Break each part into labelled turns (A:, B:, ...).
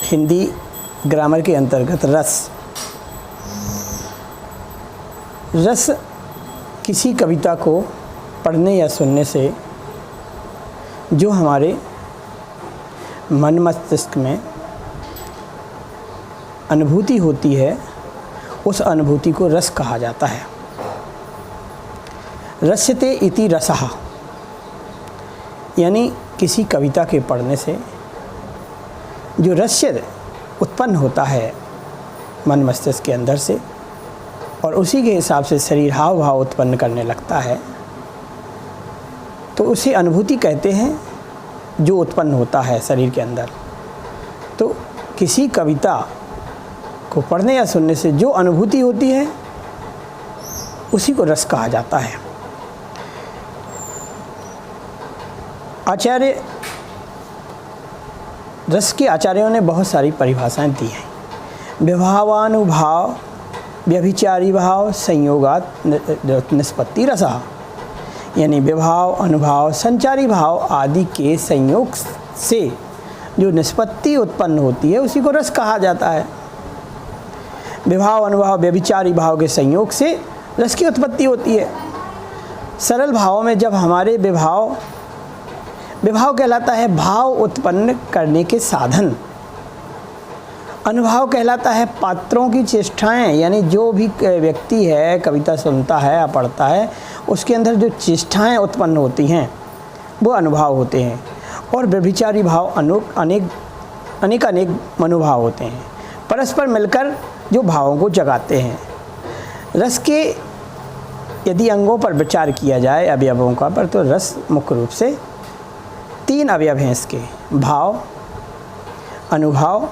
A: Hindi grammar के अंतर्गत रस। रस किसी कविता को पढ़ने या सुनने से जो हमारे मन मस्तिष्क में अनुभूति होती है, उस अनुभूति को रस कहा जाता है। रस्यते इति रसः, यानी किसी कविता के पढ़ने से जो रस्य उत्पन्न होता है मन मस्तिष्क के अंदर से, और उसी के हिसाब से शरीर हाव भाव उत्पन्न करने लगता है, तो उसे अनुभूति कहते हैं जो उत्पन्न होता है शरीर के अंदर। तो किसी कविता को पढ़ने या सुनने से जो अनुभूति होती है उसी को रस कहा जाता है। आचार्य रस के आचार्यों ने बहुत सारी परिभाषाएं दी हैं। विभावानुभाव, व्यभिचारी भाव, संयोगात निष्पत्ति रसः, यानी विभाव, अनुभाव, संचारी भाव आदि के संयोग से जो निष्पत्ति उत्पन्न होती है उसी को रस कहा जाता है। विभाव, अनुभाव, व्यभिचारी भाव के संयोग से रस की उत्पत्ति होती है। सरल भावों में जब हमारे विभाव कहलाता है भाव उत्पन्न करने के साधन। अनुभाव कहलाता है पात्रों की चेष्टाएं, यानी जो भी व्यक्ति है कविता सुनता है या पढ़ता है उसके अंदर जो चेष्टाएं उत्पन्न होती हैं वो अनुभाव होते हैं। और व्यभिचारी भाव अनेक मनोभाव होते हैं, परस्पर मिलकर जो भावों को जगाते हैं। रस के यदि अंगों पर विचार किया जाए, अवयवों का पर, तो रस मुख्य रूप से 3 अवयव हैं इसके: भाव, अनुभाव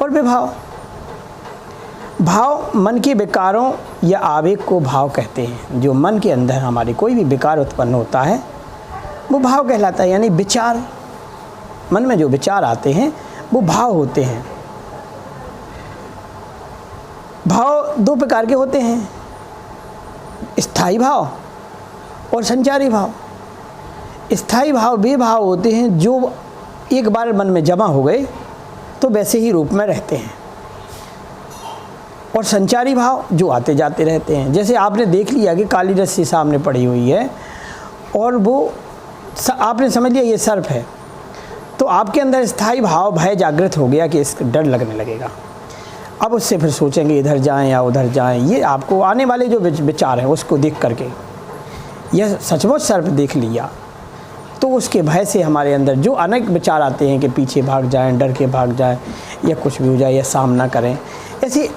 A: और विभाव। भाव मन के विकारों या आवेग को भाव कहते हैं। जो मन के अंदर हमारे कोई भी विकार उत्पन्न होता है वो भाव कहलाता है, यानी विचार, मन में जो विचार आते हैं वो भाव होते हैं। भाव 2 प्रकार के होते हैं, स्थायी भाव और संचारी भाव। स्थायी भाव वे भाव होते हैं जो एक बार मन में जमा हो गए तो वैसे ही रूप में रहते हैं, और संचारी भाव जो आते जाते रहते हैं। जैसे आपने देख लिया कि काली रस्सी सामने पड़ी हुई है और वो आपने समझ लिया ये सर्प है, तो आपके अंदर स्थायी भाव भय जागृत हो गया कि इसका डर लगने लगेगा। अब उससे फिर सोचेंगे इधर जाएं या उधर जाएं। ये आपको आने वाले जो विचार हैं उसको देख करके यह सचमुच सर्प देख लिया तो उसके भय से हमारे अंदर जो अनेक विचार आते हैं कि पीछे भाग जाएं, डर के भाग जाएं, या कुछ भी हो जाए या सामना करें, ऐसे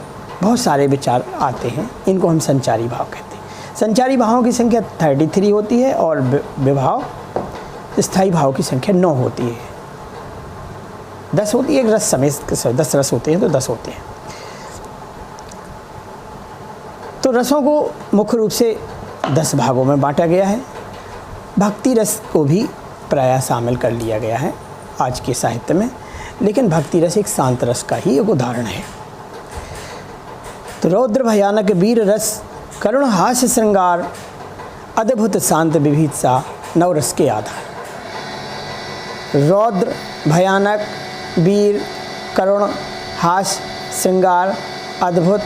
A: बहुत सारे विचार आते हैं। इनको हम संचारी भाव कहते हैं। संचारी भावों की संख्या 33 होती है और विभाव स्थायी भाव की संख्या 9 होती है। 10 होती है, एक रस समेत 10 रस होते हैं तो 10 होते हैं। तो रसों को मुख्य रूप से 10 भागों में बांटा गया है। भक्ति रस को भी प्रायः शामिल कर लिया गया है आज के साहित्य में, लेकिन भक्ति रस एक शांत रस का ही एक उदाहरण है। तो रौद्र भयानक वीर रस, करुण हास्य श्रृंगार, अद्भुत शांत विविधता नवरस के आधार। रौद्र, भयानक, वीर, करुण, हास्य, श्रृंगार, अद्भुत,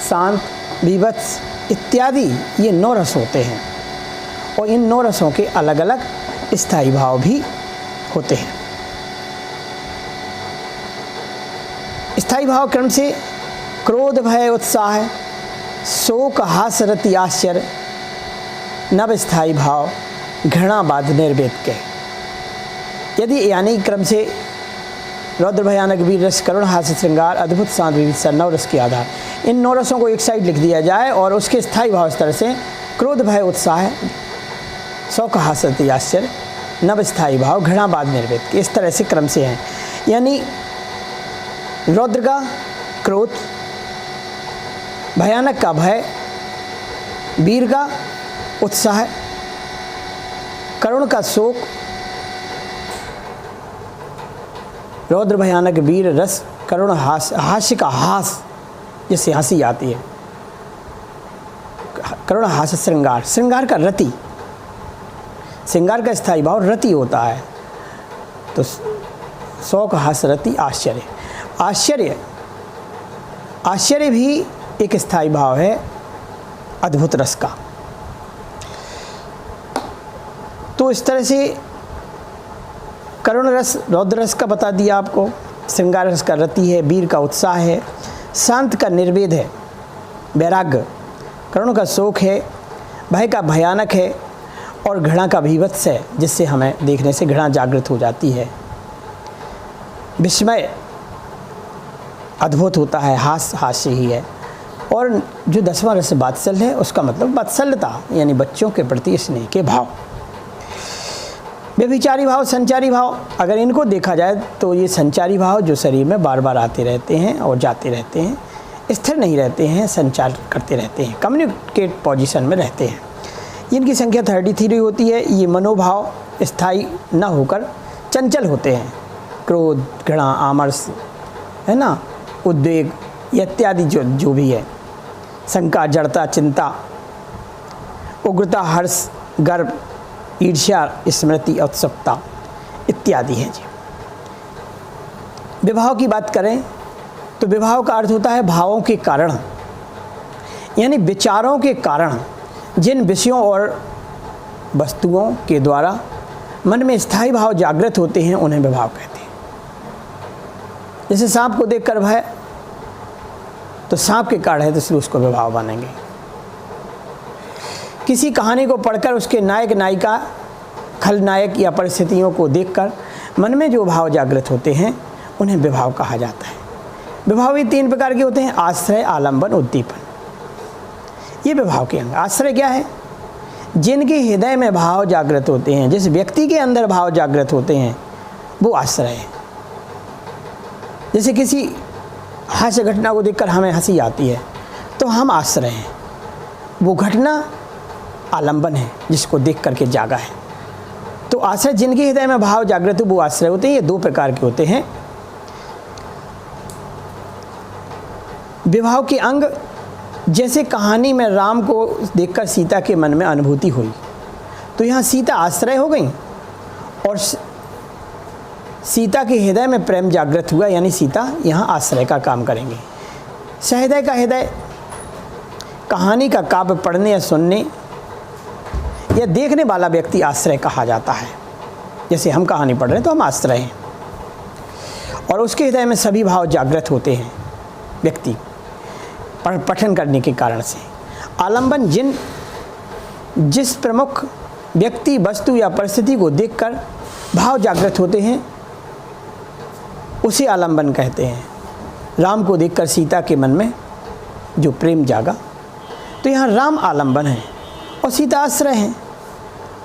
A: शांत, विभत्स इत्यादि ये 9 रस होते हैं, और इन 9 रसों के अलग अलग स्थायी भाव भी होते हैं। स्थायी भाव क्रम से क्रोध, भय, उत्साह, शोक, हास्य, रति, आश्चर्य, नव स्थायी भाव, घृणा, बाध, निर्वेद के। यदि यानी क्रम से रौद्र, भयानक, वीर रस, करुण, हास्य, श्रृंगार, अद्भुत, शांत, विविधता 9 रस के आधार, इन 9 रसों को एक साइड लिख दिया जाए और उसके स्थायी भाव इस तरह से क्रोध, भय, उत्साह, शोक, हास्य, रति, आश्चर्य, नव स्थायी भाव, घृणा, बाध, निर्वेद के, इस तरह से क्रम से हैं। यानी रौद्र का क्रोध, भयानक का भय, वीर का उत्साह, करुण का शोक, रौद्र, भयानक, वीर रस, करुण, हास्य का हास, जिससे हंसी आती है, करुण, हास्य, श्रृंगार, श्रृंगार का रति, श्रृंगार का स्थायी भाव रति होता है, तो शौक, हास्य, रति, आश्चर्य, आश्चर्य, आश्चर्य भी एक स्थायी भाव है अद्भुत रस का। तो इस तरह से करुण रस रौद्र रस का बता दिया आपको, श्रृंगार रस का रति है, वीर का उत्साह है, शांत का निर्वेद है, वैराग्य, करुण का शोक है, भय का भयानक है और घृणा का भीभत्स है, जिससे हमें देखने से घृणा जागृत हो जाती है। विस्मय अद्भुत होता है, हास्य ही है। और जो 10वां रस वात्सल्य है, उसका मतलब वात्सल्यता यानी बच्चों के प्रति स्नेह के भाव। व्यभिचारी भाव, संचारी भाव, अगर इनको देखा जाए तो ये संचारी भाव जो शरीर में बार बार आते रहते हैं और जाते रहते हैं, स्थिर नहीं रहते हैं, संचार करते रहते हैं, कम्युनिकेट पोजीशन में रहते हैं। इनकी संख्या 33 होती है। ये मनोभाव स्थायी न होकर चंचल होते हैं। क्रोध, घृणा, आमर्ष, है ना, उद्वेग इत्यादि जो भी है, शंका, जड़ता, चिंता, उग्रता, हर्ष, गर्व, ईर्ष्या, स्मृति, उत्सुकता इत्यादि है जी। विभाव की बात करें तो विभाव का अर्थ होता है भावों के कारण, यानी विचारों के कारण जिन विषयों और वस्तुओं के द्वारा मन में स्थायी भाव जागृत होते हैं, उन्हें विभाव कहते हैं। जैसे सांप को देखकर भय, तो सांप के कारण है तो इसलिए उसको विभाव बनेंगे। किसी कहानी को पढ़कर उसके नायक नायिका, खलनायक या परिस्थितियों को देखकर मन में जो भाव जागृत होते हैं, उन्हें विभाव कहा जाता है। विभाव भी 3 प्रकार के होते हैं: आश्रय, आलंबन, उद्दीपन। ये विभाव के अंग। आश्रय क्या है? जिनके हृदय में भाव जागृत होते हैं, जिस व्यक्ति के अंदर भाव जागृत होते हैं, वो आश्रय है। जैसे किसी हास्य घटना को देखकर हमें हंसी आती है तो हम आश्रय हैं। वो घटना आलंबन है, जिसको देख करके जागा है। तो आश्रय, जिनके हृदय में भाव जागृत हो वो आश्रय होते हैं। ये 2 प्रकार के होते हैं। विभाव के अंग, जैसे कहानी में राम को देखकर सीता के मन में अनुभूति हुई, तो यहाँ सीता आश्रय हो गई और सीता के हृदय में प्रेम जागृत हुआ, यानी सीता यहाँ आश्रय का काम करेंगे। सहृदय का हृदय, कहानी का काव्य पढ़ने या सुनने या देखने वाला व्यक्ति आश्रय कहा जाता है। जैसे हम कहानी पढ़ रहे हैं तो हम आश्रय हैं, और उसके हृदय में सभी भाव जागृत होते हैं व्यक्ति पठन करने के कारण से। आलंबन, जिस प्रमुख व्यक्ति, वस्तु या परिस्थिति को देखकर भाव जागृत होते हैं, उसे आलंबन कहते हैं। राम को देखकर सीता के मन में जो प्रेम जागा, तो यहाँ राम आलंबन है और सीता आश्रय हैं।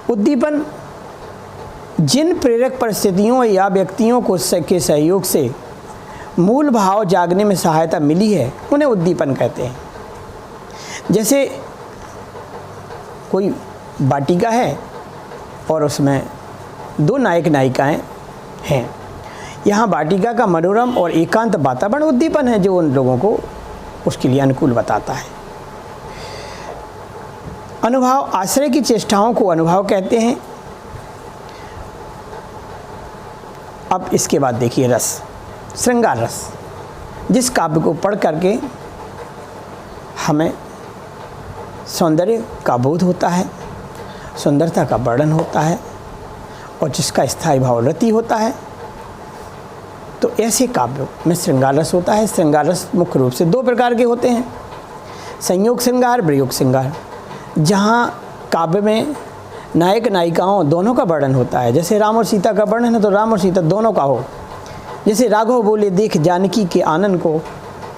A: उद्दीपन, जिन प्रेरक परिस्थितियों या व्यक्तियों के सहयोग से मूल भाव जागने में सहायता मिली है, उन्हें उद्दीपन कहते हैं। जैसे कोई वाटिका है और उसमें 2 नायक नायिकाएं हैं। यहाँ वाटिका का मनोरम और एकांत वातावरण उद्दीपन है, जो उन लोगों को उसके लिए अनुकूल बताता है। अनुभव, आश्रय की चेष्टाओं को अनुभव कहते हैं। अब इसके बाद देखिए रस, श्रृंगार रस, जिस काव्य को पढ़ करके हमें सौंदर्य का बोध होता है, सुंदरता का वर्णन होता है और जिसका स्थायी भाव रति होता है, तो ऐसे काव्यों में श्रृंगार रस होता है। श्रृंगार रस मुख्य रूप से 2 प्रकार के होते हैं: संयोग श्रृंगार, वियोग श्रृंगार। जहाँ काव्य में नायक नायिकाओं दोनों का वर्णन होता है, जैसे राम और सीता का वर्णन है तो राम और सीता दोनों का हो। जैसे राघव बोले देख जानकी के आनन को,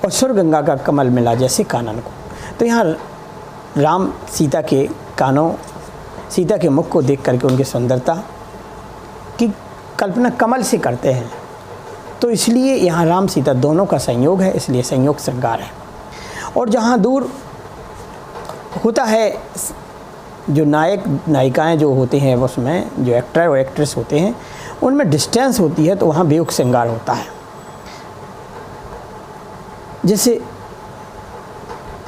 A: और सुर गंगा का कमल मिला जैसे कानन को। तो यहाँ राम सीता के कानों, सीता के मुख को देख करके उनकी सुंदरता की कल्पना कमल से करते हैं, तो इसलिए यहाँ राम सीता दोनों का संयोग है, इसलिए संयोग श्रृंगार है। और जहाँ दूर होता है, जो नायक नायिकाएं जो होते हैं उसमें जो एक्टर और एक्ट्रेस होते हैं उनमें डिस्टेंस होती है, तो वहाँ वियोग श्रृंगार होता है। जैसे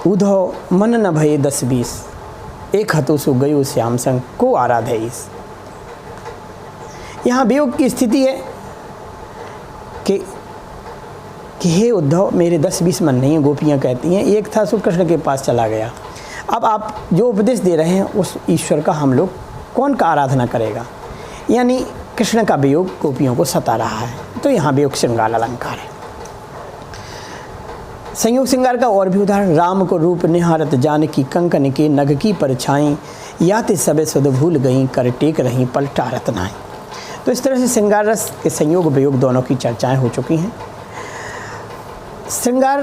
A: उधो मन न भये 10-20, एक हतो सो गयो श्याम संग को आराधे ईस। यहाँ वियोग की स्थिति है कि हे उद्धव, मेरे 10-20 मन नहीं हैं, गोपियाँ कहती हैं, एक था सो कृष्ण के पास चला गया। अब आप जो उपदेश दे रहे हैं उस ईश्वर का हम लोग कौन का आराधना करेगा? यानी कृष्ण का वियोग गोपियों को सता रहा है। तो यहाँ वियोग श्रृंगार अलंकार है। संयोग श्रृंगार का और भी उदाहरण, राम को रूप निहारत जानकी, कंकन के नग की परछाई, याते सबे सुध भूल गई, कर टेक रही पलटा रत्नाएं। तो इस तरह से श्रृंगार रस के संयोग वियोग दोनों की चर्चाएं हो चुकी हैं। श्रृंगार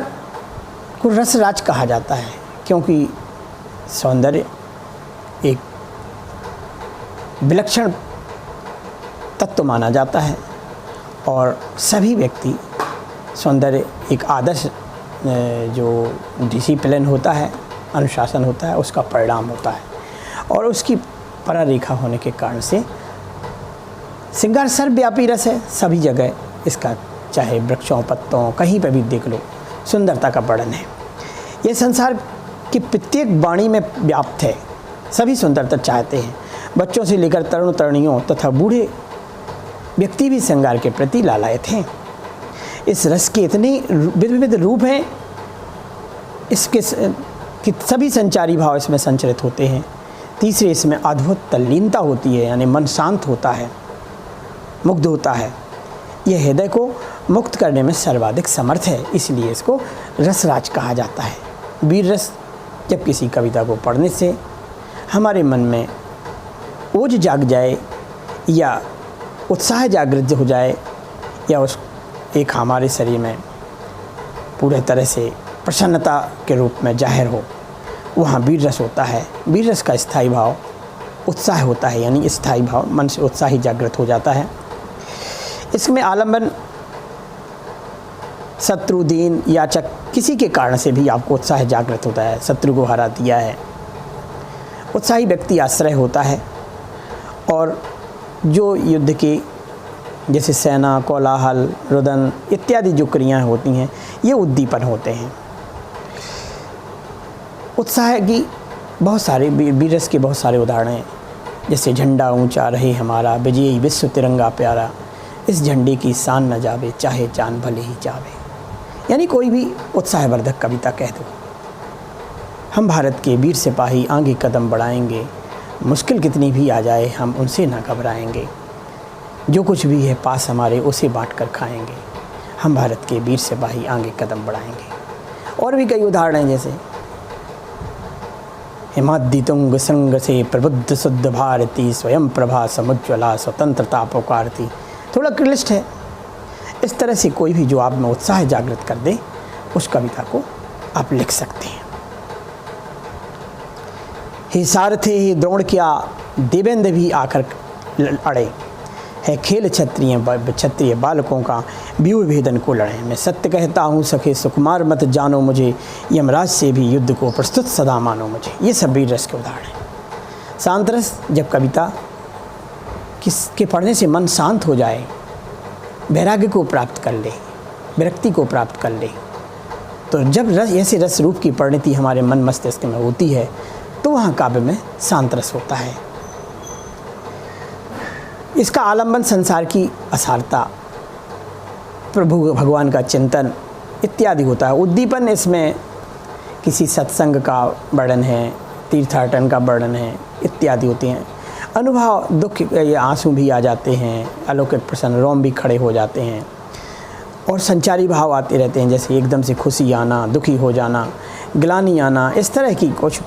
A: को रसराज कहा जाता है क्योंकि सौंदर्य एक विलक्षण तत्व माना जाता है और सभी व्यक्ति सौंदर्य एक आदर्श जो डिसिप्लिन होता है, अनुशासन होता है, उसका परिणाम होता है और उसकी परारेखा होने के कारण से श्रृंगार सर्वव्यापी रस है। सभी जगह इसका, चाहे वृक्षों पत्तों कहीं पर भी देख लो, सुंदरता का वर्णन है। यह संसार की प्रत्येक वाणी में व्याप्त है। सभी सुंदरता चाहते हैं। बच्चों से लेकर तरुण तरुणियों तथा बूढ़े व्यक्ति भी श्रृंगार के प्रति लालायत हैं। इस रस के इतने विविध रूप हैं इसके कि सभी संचारी भाव इसमें संचरित होते हैं। तीसरे, इसमें अद्भुत तल्लीनता होती है, यानी मन शांत होता है, मुग्ध होता है। यह हृदय को मुक्त करने में सर्वाधिक समर्थ है, इसलिए इसको रसराज कहा जाता है। वीर रस, जब किसी कविता को पढ़ने से हमारे मन में ओज जाग जाए या उत्साह जागृत हो जाए या उस एक हमारे शरीर में पूरे तरह से प्रसन्नता के रूप में जाहिर हो, वहाँ वीर रस होता है। वीर रस का स्थायी भाव उत्साह होता है, यानी स्थायी भाव, मन से उत्साह ही जागृत हो जाता है। इसमें आलम्बन, शत्रु, दीन, याचक किसी के कारण से भी आपको उत्साह जागृत होता है। शत्रु को हरा दिया है, उत्साही व्यक्ति आश्रय होता है। और जो युद्ध के जैसे सेना, कोलाहल, रुदन इत्यादि जो क्रियाएं होती हैं, ये उद्दीपन होते हैं। उत्साह की बहुत सारे, वीर रस के बहुत सारे उदाहरण हैं। जैसे झंडा ऊंचा रहे हमारा, विजयी विश्व तिरंगा प्यारा, इस झंडे की शान न जावे, चाहे चांद भले ही जावे। यानी कोई भी उत्साहवर्धक कविता कह दो। हम भारत के वीर सिपाही आगे कदम बढ़ाएंगे, मुश्किल कितनी भी आ जाए हम उनसे न घबराएंगे, जो कुछ भी है पास हमारे उसे बांट कर खाएंगे। हम भारत के वीर सिपाही आगे कदम बढ़ाएंगे। और भी कई उदाहरण हैं, जैसे हिमाद्युतुंग संग से प्रबुद्ध शुद्ध भारती, स्वयं प्रभा समुज्ज्वला स्वतंत्रता पुकारती। थोड़ा क्लिष्ट है। इस तरह से कोई भी जो आप में उत्साह जागृत कर दे, उस कविता को आप लिख सकते हैं। हे सारथे हे द्रोण क्या, देवेंद्र भी आकर अड़े, है खेल क्षत्रिय बालकों का, व्यूह भेदन को लड़े। मैं सत्य कहता हूँ सखे सुकुमार मत जानो मुझे, यमराज से भी युद्ध को प्रस्तुत सदा मानो मुझे। ये सब वीर रस के उदाहरण हैं। शांत रस, जब कविता किसके पढ़ने से मन शांत हो जाए, वैराग्य को प्राप्त कर ले, विरक्ति को प्राप्त कर ले, तो जब रस ऐसे रस रूप की परिणति हमारे मन मस्तिष्क में होती है, तो वहाँ काव्य में शांत रस होता है। इसका आलंबन संसार की असारता, प्रभु भगवान का चिंतन इत्यादि होता है। उद्दीपन, इसमें किसी सत्संग का वर्णन है, तीर्थाटन का वर्णन है इत्यादि होते हैं। अनुभव, दुख या आंसू भी आ जाते हैं, अलौकिक प्रसन्न, रोम भी खड़े हो जाते हैं और संचारी भाव आते रहते हैं, जैसे एकदम से खुशी आना, दुखी हो जाना, ग्लानि आना। इस तरह की कुछ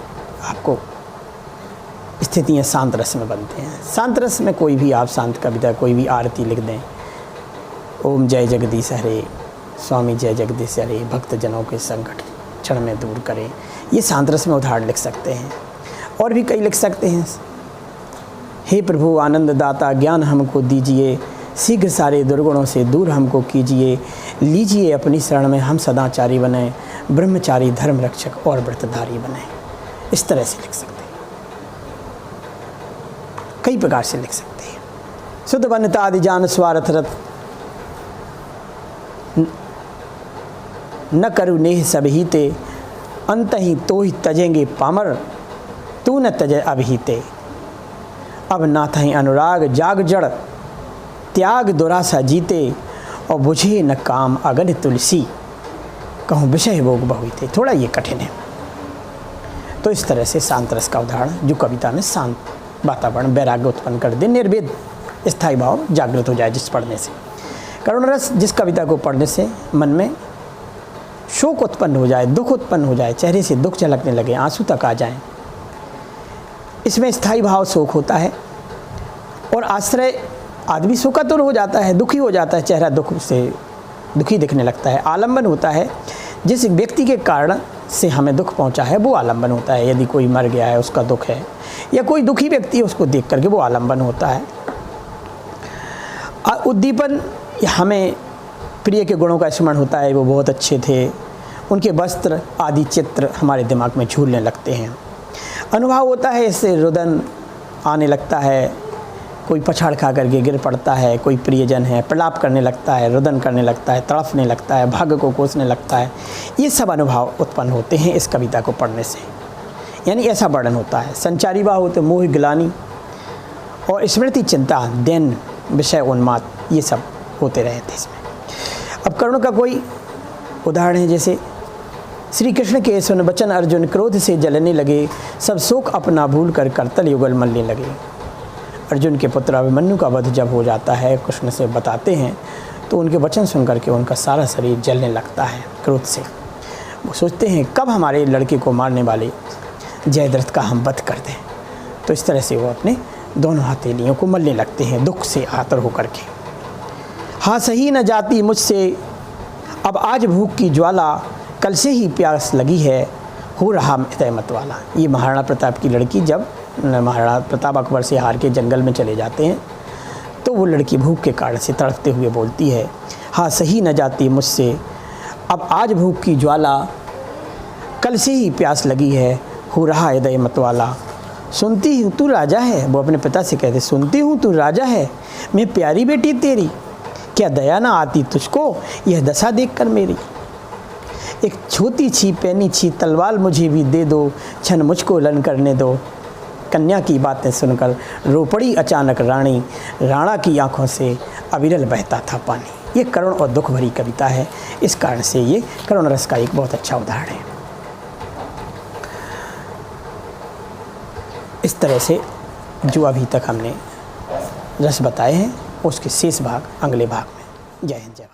A: आपको स्थितियाँ शांत रस में बनते हैं। शांत रस में कोई भी आप शांत कविता, कोई भी आरती लिख दें, ओम जय जगदीश हरे, स्वामी जय जगदीश हरे, भक्त जनों के संकट क्षण में दूर करें, ये शांत रस में उदाहरण लिख सकते हैं। और भी कई लिख सकते हैं। हे प्रभु आनंद दाता, ज्ञान हमको दीजिए, शीघ्र सारे दुर्गुणों से दूर हमको कीजिए, लीजिए अपनी शरण में हम सदाचारी बने, ब्रह्मचारी धर्म रक्षक और व्रतधारी बने। इस तरह से लिख सकते हैं, कई प्रकार से लिख सकते हैं। शुद्ध वनता आदि जान स्वार्थ रत, न करु नेह सबहीते, अंत ही तो ही तजेंगे पामर, तू न तजे अभिहीते। अब नाथ ही अनुराग जाग जड़, त्याग दुरासा जीते, और बुझे न काम अगन तुलसी। कहूँ विषय भोग बहु थे, थोड़ा ये कठिन है। तो इस तरह से शांत रस का उदाहरण जो कविता में शांत वातावरण वैराग्य उत्पन्न कर दे, निर्वेद स्थायी भाव जागृत हो जाए जिस पढ़ने से। करुण रस जिस कविता को पढ़ने से मन में शोक उत्पन्न हो जाए, दुख उत्पन्न हो जाए, चेहरे से दुख झलकने लगे, आंसू तक आ जाएं, इसमें स्थायी भाव शोक होता है। और आश्रय आदमी शोकातुर हो जाता है, दुखी हो जाता है, चेहरा दुख से दुखी दिखने लगता है। आलंबन होता है जिस व्यक्ति के कारण से हमें दुख पहुंचा है वो आलंबन होता है। यदि कोई मर गया है उसका दुख है, या कोई दुखी व्यक्ति है उसको देख करके वो आलंबन होता है। उद्दीपन हमें प्रिय के गुणों का स्मरण होता है, वो बहुत अच्छे थे, उनके वस्त्र आदि चित्र हमारे दिमाग में झूलने लगते हैं। अनुभव होता है, इससे रुदन आने लगता है, कोई पछाड़ खा करके गिर पड़ता है, कोई प्रियजन है प्रलाप करने लगता है, रुदन करने लगता है, तड़फने लगता है, भाग्य को कोसने लगता है। ये सब अनुभव उत्पन्न होते हैं इस कविता को पढ़ने से, यानी ऐसा वर्णन होता है। संचारी भाव होते मोह ग्लानि और स्मृति चिंता दैन विषय उन्माद, ये सब होते रहे थे इसमें। अब करुण का कोई उदाहरण है, जैसे श्री कृष्ण के सुन वचन अर्जुन क्रोध से जलने लगे, सब शोक अपना भूल कर करतल युगल मलने लगे। अर्जुन के पुत्र अभिमन्यु का वध जब हो जाता है, कृष्ण से बताते हैं, तो उनके वचन सुन करके उनका सारा शरीर जलने लगता है क्रोध से। वो सोचते हैं कब हमारे लड़के को मारने वाले जयद्रथ का हम वध कर दें। तो इस तरह से वो अपने दोनों हथेलियों को मलने लगते हैं दुख से आतर होकर के। हाँ सही न जाती मुझसे अब आज भूख की ज्वाला, कल से ही प्यास लगी है हो रहा हृदय मत वाला। ये महाराणा प्रताप की लड़की जब महाराणा प्रताप अकबर से हार के जंगल में चले जाते हैं, तो वो लड़की भूख के कारण से तड़पते हुए बोलती है, हाँ सही न जाती मुझसे अब आज भूख की ज्वाला, कल से ही प्यास लगी है हो रहा हृदय मत वाला। सुनती हूँ तू राजा है, वो अपने पिता से कहते, सुनती हूँ तू राजा है, मैं प्यारी बेटी तेरी, क्या दया ना आती तुझको यह दशा देखकर मेरी। एक छोटी छी पैनी छी तलवार मुझे भी दे दो, क्षण मुझको लन करने दो। कन्या की बातें सुनकर रो पड़ी अचानक रानी, राणा की आंखों से अविरल बहता था पानी। ये करुण और दुख भरी कविता है, इस कारण से ये करुण रस का एक बहुत अच्छा उदाहरण है। इस तरह से जो अभी तक हमने रस बताए हैं उसके शेष भाग अगले भाग में। जय हिंद जय भारत।